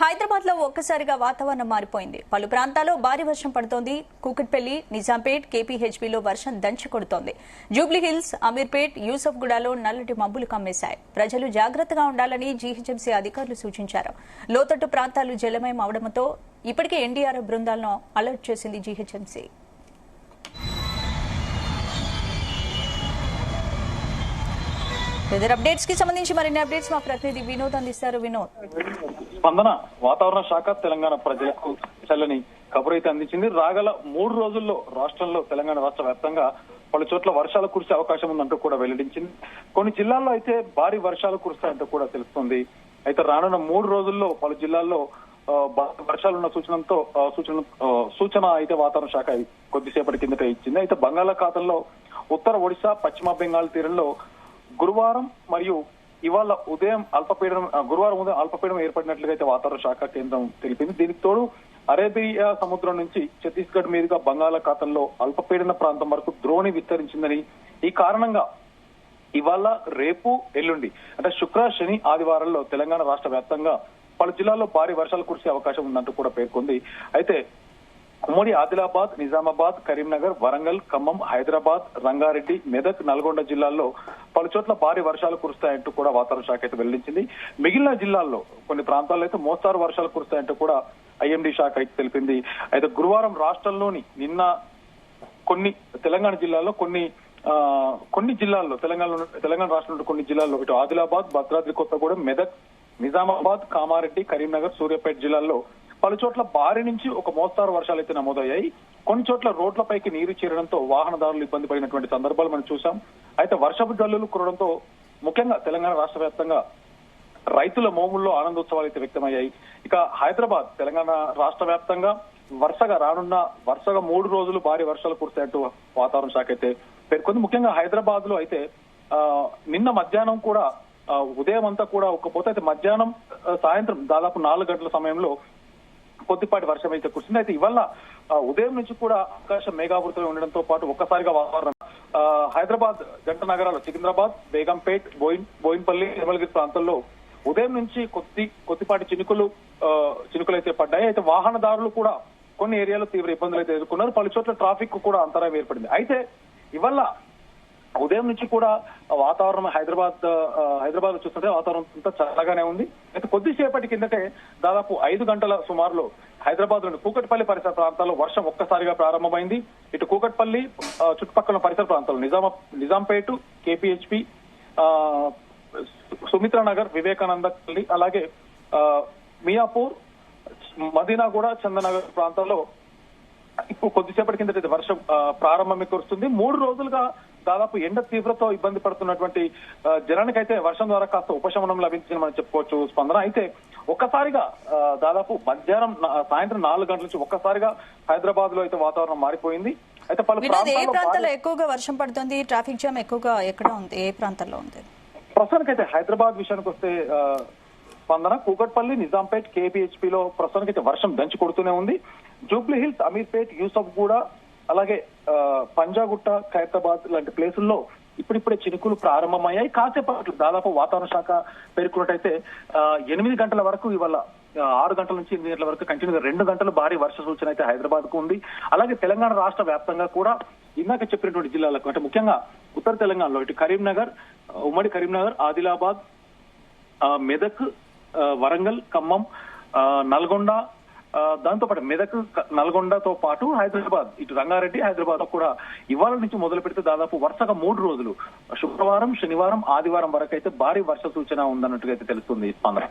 హైదరాబాద్ లో ఒక్కసారిగా వాతావరణం మారిపోయింది. పలు ప్రాంతాల్లో భారీ వర్షం పడుతోంది. కూకట్పల్లి, నిజాంపేట్, కేపీహెచ్బీలో వర్షం దంచి కొడుతోంది. జూబ్లీహిల్స్, అమీర్పేట్, యూసఫ్గూడలో నల్లటి మబ్బులు కమ్మేశాయి. ప్రజలు జాగ్రత్తగా ఉండాలని జీహెచ్ఎంసీ అధికారులు సూచించారు. లోతట్టు ప్రాంతాలు జలమయం అవడంతో ఇప్పటికే ఎన్డీఆర్ఎఫ్ బృందాలను అలర్ట్ చేసింది జీహెచ్ఎంసీ. వెదర్ అప్డేట్స్ కి సంబంధించి మరిన్ని అప్డేట్స్ మా ప్రతినిధి వినోద్ అందిస్తారు. వినోద్. స్పందన వాతావరణ శాఖ తెలంగాణ ప్రజలకు చల్లని కబురు అయితే అందించింది. రాగల 3 రోజుల్లో రాష్ట్రంలో తెలంగాణ రాష్ట్ర వ్యాప్తంగా పలు చోట్ల వర్షాలు కురిసే అవకాశం ఉందంటూ కూడా వెల్లడించింది. కొన్ని జిల్లాల్లో అయితే భారీ వర్షాలు కురుస్తాయంటూ కూడా తెలుస్తుంది. అయితే రానున్న 3 రోజుల్లో పలు జిల్లాల్లో వర్షాలున్న సూచన అయితే వాతావరణ శాఖ కొద్దిసేపటి కిందట ఇచ్చింది. అయితే బంగాళాఖాతంలో ఉత్తర ఒడిశా, పశ్చిమ బెంగాల్ తీరంలో గురువారం మరియు ఇవాళ ఉదయం అల్పపీడనం ఏర్పడినట్లుగా అయితే వాతావరణ శాఖ కేంద్రం తెలిపింది. దీనికి తోడు అరేబియా సముద్రం నుంచి ఛత్తీస్గఢ్ మీదుగా బంగాళాఖాతంలో అల్పపీడన ప్రాంతం వరకు ద్రోణి విస్తరించిందని, ఈ కారణంగా ఇవాళ, రేపు, ఎల్లుండి అంటే శుక్ర, శని, ఆదివారాల్లో తెలంగాణ రాష్ట్ర వ్యాప్తంగా పలు జిల్లాల్లో భారీ వర్షాలు కురిసే అవకాశం ఉందంటూ కూడా పేర్కొంది. అయితే ఉమ్మడి ఆదిలాబాద్, నిజామాబాద్, కరీంనగర్, వరంగల్, ఖమ్మం, హైదరాబాద్, రంగారెడ్డి, మెదక్, నల్గొండ జిల్లాల్లో పలు చోట్ల భారీ వర్షాలు కురుస్తాయంటూ కూడా వాతావరణ శాఖ అయితే వెల్లడించింది. మిగిలిన జిల్లాల్లో కొన్ని ప్రాంతాల్లో అయితే మోస్తారు వర్షాలు కురుస్తాయంటూ కూడా ఐఎండీ శాఖ అయితే తెలిపింది. అయితే గురువారం రాష్ట్రంలోని నిన్న తెలంగాణ జిల్లాల్లో కొన్ని జిల్లాల్లో తెలంగాణ రాష్ట్రంలో కొన్ని జిల్లాల్లో ఇటు ఆదిలాబాద్, భద్రాద్రి కొత్తగూడెం, మెదక్, నిజామాబాద్, కామారెడ్డి, కరీంనగర్, సూర్యాపేట జిల్లాల్లో పలు చోట్ల భారీ నుంచి ఒక మోస్తారు వర్షాలు అయితే నమోదయ్యాయి. కొన్ని చోట్ల రోడ్లపైకి నీరు చేరడంతో వాహనదారులు ఇబ్బంది పడినటువంటి సందర్భాలు మనం చూసాం. అయితే వర్షపు జల్లులు కురవడంతో ముఖ్యంగా తెలంగాణ రాష్ట్ర వ్యాప్తంగా రైతుల మోముల్లో ఆనందోత్సవాలు అయితే వ్యక్తమయ్యాయి. ఇక హైదరాబాద్, తెలంగాణ రాష్ట్ర వ్యాప్తంగా వరుసగా 3 రోజులు భారీ వర్షాలు కురుస్తాయంటూ వాతావరణ శాఖ అయితే పేర్కొంది. ముఖ్యంగా హైదరాబాద్ లో అయితే నిన్న మధ్యాహ్నం కూడా ఉదయం అంతా కూడా ఒక్కపోతే అయితే మధ్యాహ్నం, సాయంత్రం దాదాపు 4 గంటల సమయంలో కొద్దిపాటి వర్షం అయితే కురిసింది. అయితే ఇవాళ ఉదయం నుంచి కూడా ఆకాశం మేఘావృతమై ఉండడంతో పాటు ఒక్కసారిగా వాతావరణం హైదరాబాద్ జంట నగరాలు సికింద్రాబాద్, బేగంపేట్, బోయిన్పల్లి, నిర్మల్గిరి ప్రాంతాల్లో ఉదయం నుంచి కొద్దిపాటి చినుకులు అయితే పడ్డాయి. అయితే వాహనదారులు కూడా కొన్ని ఏరియాలో తీవ్ర ఇబ్బందులు అయితే ఎదుర్కొన్నారు. పలు చోట్ల ట్రాఫిక్ కూడా అంతరాయం ఏర్పడింది. అయితే ఇవాళ ఉదయం నుంచి కూడా వాతావరణం హైదరాబాద్ చూస్తుంటే వాతావరణం అంతా చల్లగానే ఉంది. అయితే కొద్దిసేపటి కిందటే దాదాపు 5 గంటల సుమారులో హైదరాబాద్ లోని కూకట్పల్లి పరిసర ప్రాంతాల్లో వర్షం ఒక్కసారిగా ప్రారంభమైంది. ఇటు కూకట్పల్లి చుట్టుపక్కల పరిసర ప్రాంతాల్లో నిజాంపేట, కేపీహెచ్బీ, సుమిత్రానగర్, వివేకానంద పల్లి, అలాగే మియాపూర్, మదీనాగూడ, చందనగర్ ప్రాంతాల్లో ఇప్పుడు కొద్దిసేపటి కిందట వర్షం ప్రారంభమే కురుస్తుంది. 3 రోజులుగా దాదాపు ఎండ తీవ్రతో ఇబ్బంది పడుతున్నటువంటి జనానికైతే వర్షం ద్వారా కాస్త ఉపశమనం లభించిందని మనం చెప్పుకోవచ్చు. స్పందన అయితే ఒక్కసారిగా దాదాపు సాయంత్రం 4 గంటల నుంచి ఒక్కసారిగా హైదరాబాద్ లో అయితే వాతావరణం మారిపోయింది. అయితే పలు ప్రాంతాల్లో ఎక్కువగా వర్షం పడుతుంది. ట్రాఫిక్ జామ్ ఎక్కువగా ఎక్కడ ఉంది, ఏ ప్రాంతాల్లో ఉంది? ప్రస్తుతానికైతే హైదరాబాద్ విషయానికి వస్తే స్పందన, కూకట్పల్లి, నిజాంపేట్, కేపీహెచ్బీలో ప్రస్తుతానికైతే వర్షం దంచి కొడుతూనే ఉంది. జూబ్లీహిల్స్, అమీర్పేట్, యూసఫ్గూడ, అలాగే పంజాగుట్ట, ఖైరతాబాద్ లాంటి ప్లేసుల్లో ఇప్పుడిప్పుడే చినుకులు ప్రారంభమయ్యాయి. కాసేపట్లు దాదాపు వాతావరణ శాఖ పేర్కొన్నట్టయితే 8 గంటల వరకు, ఇవాళ 6 గంటల నుంచి 8 గంటల వరకు కంటిన్యూగా 2 గంటలు భారీ వర్ష సూచన అయితే హైదరాబాద్ కు ఉంది. అలాగే తెలంగాణ రాష్ట్ర వ్యాప్తంగా కూడా ఇందాక చెప్పినటువంటి జిల్లాలకు అంటే ముఖ్యంగా ఉత్తర తెలంగాణలో ఇటు ఉమ్మడి కరీంనగర్, ఆదిలాబాద్, మెదక్, వరంగల్, ఖమ్మం, నల్గొండ, దాంతోపాటు మెదక్, నల్గొండతో పాటు హైదరాబాద్, ఇటు రంగారెడ్డి, హైదరాబాద్ కూడా ఇవాళ నుంచి మొదలు పెడితే దాదాపు వరుసగా 3 రోజులు శుక్రవారం, శనివారం, ఆదివారం వరకు అయితే భారీ వర్ష సూచన ఉందన్నట్టుగా అయితే తెలుస్తుంది. స్పందన.